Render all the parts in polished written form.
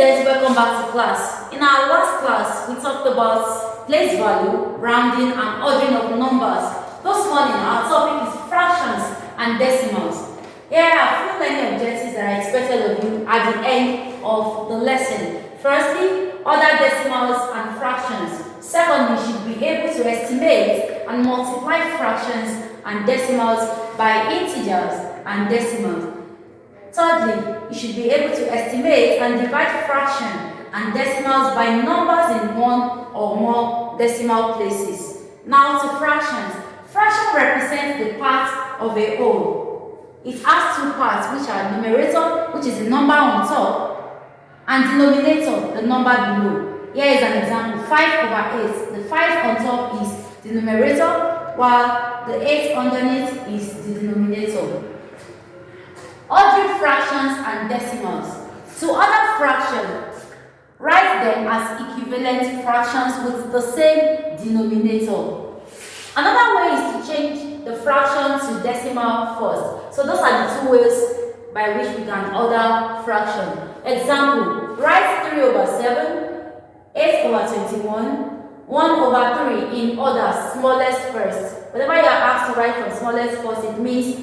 students, welcome back to class. In our last class, we talked about place value, rounding, and ordering of numbers. This morning, our topic is fractions and decimals. Here are a few learning objectives that are expected of you at the end of the lesson. Firstly, order decimals and fractions. Secondly, you should be able to estimate and multiply fractions and decimals by integers and decimals. Thirdly, you should be able to estimate and divide fraction and decimals by numbers in one or more decimal places. Now to fractions. Fraction represents the part of a whole. It has two parts, which are numerator, which is the number on top, and denominator, the number below. Here is an example, 5/8. The 5 on top is the numerator, while the 8 underneath is the denominator. Ordering fractions and decimals. To order fractions, write them as equivalent fractions with the same denominator. Another way is to change the fraction to decimal first. So those are the two ways by which we can order fraction. Example, write 3/7, 8/21, 1/3 in order, smallest first. Whenever you are asked to write from smallest first, it means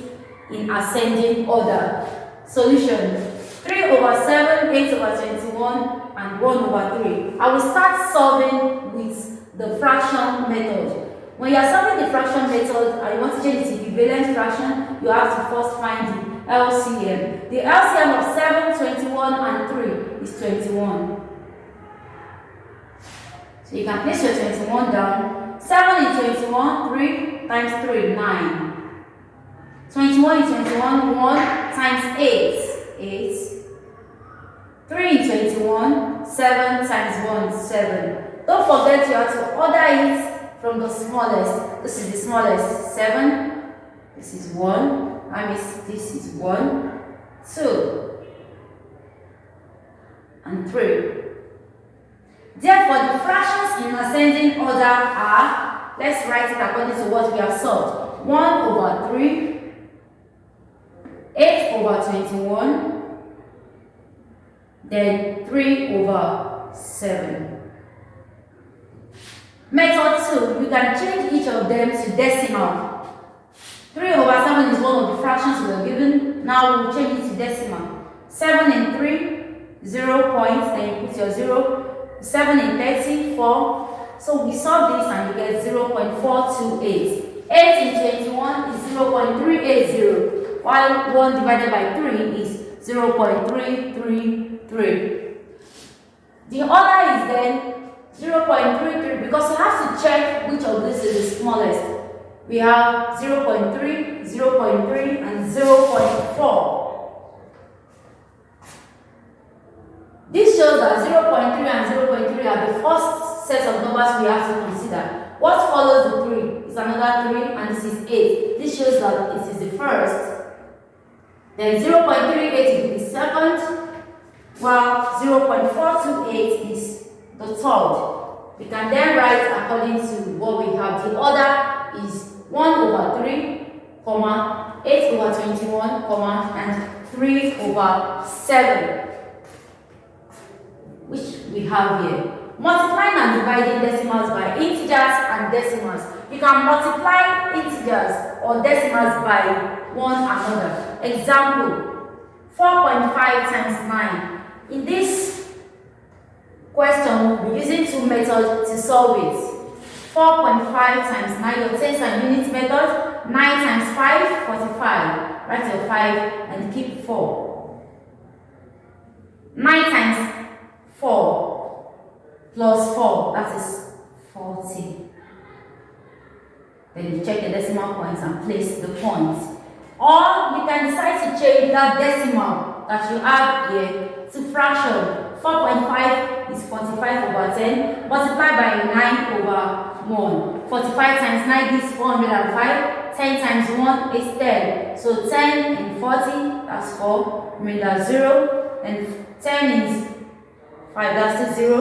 in ascending order. Solution: 3/7, 8/21, and 1/3. I will start solving with the fraction method. When you are solving the fraction method and you want to change it to equivalent fraction, you have to first find the LCM. The LCM of 7, 21, and 3 is 21. So you can place your 21 down. 7 is 21, 3 times 3, 9. 21 is 21, 1 times 8, 8. 3 is 21, 7 times 1, 7. Don't forget you have to order it from the smallest. This is the smallest, 7. This is 1. That means this is 1, 2, and 3. Therefore, the fractions in ascending order are, let's write it according to what we have solved. 1/3. 8/21, then 3/7. Method 2, you can change each of them to decimal. 3/7 is one of the fractions we were given. Now we will change it to decimal. 7 in 3, 0 points, then you put your 0. 7 in 30, 4. So we solve this and you get 0.428. 8 in 21 is 0.380. While 1 divided by 3 is 0.333. The order is then 0.33 because you have to check which of this is the smallest. We have 0.3, 0.3, and 0.4. This shows that 0.3 and 0.3 are the first set of numbers we have to consider. What follows the 3 is another 3, and this is 8. This shows that it is the first. Then 0.38 is the second, while 0.428 is the third. We can then write according to what we have. The order is 1/3, 8/21, and 3/7, which we have here. Multiplying and dividing decimals by integers and decimals. You can multiply integers or decimals by one another. Example, 4.5 times 9. In this question, we'll be using two methods to solve it. 4.5 times 9, your tens and units method. 9 times 5, 45. Write your 5 and keep 4. 9 times 4 plus 4, that is 40. Then you check the decimal points and place the points. Or you can decide to change that decimal that you have here to fraction. 4.5 is 45/10, multiplied by 9/1. 45 times 9 is 405. 10 times 1 is 10. So 10 and 40, that's 4. Remainder 0. And 10 is 5, that's still 0.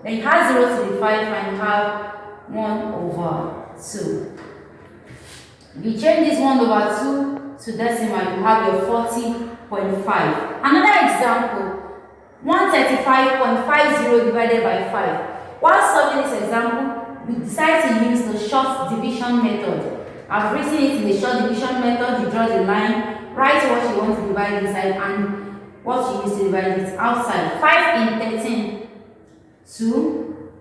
Then you have 0 to the 5 and you have 1/2. If you change this 1/2 to decimal, you have your 40.5. Another example, 135.50 divided by 5. While solving this example, we decide to use the short division method. I've written it in the short division method. You draw the line, write what you want to divide inside and what you use to divide it outside. 5 in 13, 2,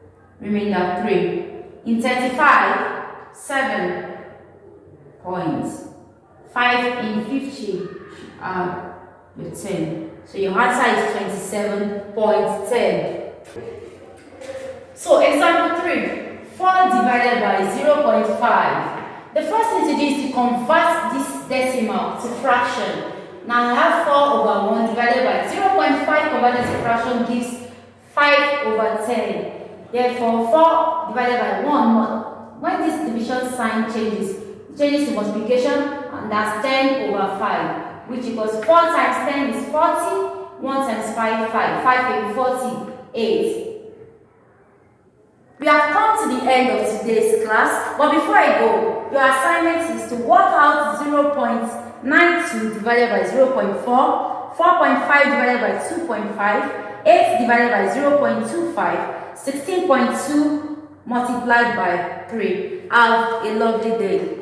remainder 3. In 35, 7 points. 5 in 50, your 10. So your answer is 27.10. So example 3, 4 divided by 0.5. The first thing to do is to convert this decimal to fraction. Now I have 4 over 1 divided by 0.5 converted to fraction gives 5 over 10. Therefore 4 divided by 1, when this division sign changes, it changes to multiplication, and that's 10 over 5, which equals 4 times 10 is 40, 1 times 5, 5, 5 is 48. We have come to the end of today's class, but before I go, your assignment is to work out 0.92 divided by 0.4, 4.5 divided by 2.5, 8 divided by 0.25, 16.2 multiplied by 3. Have a lovely day.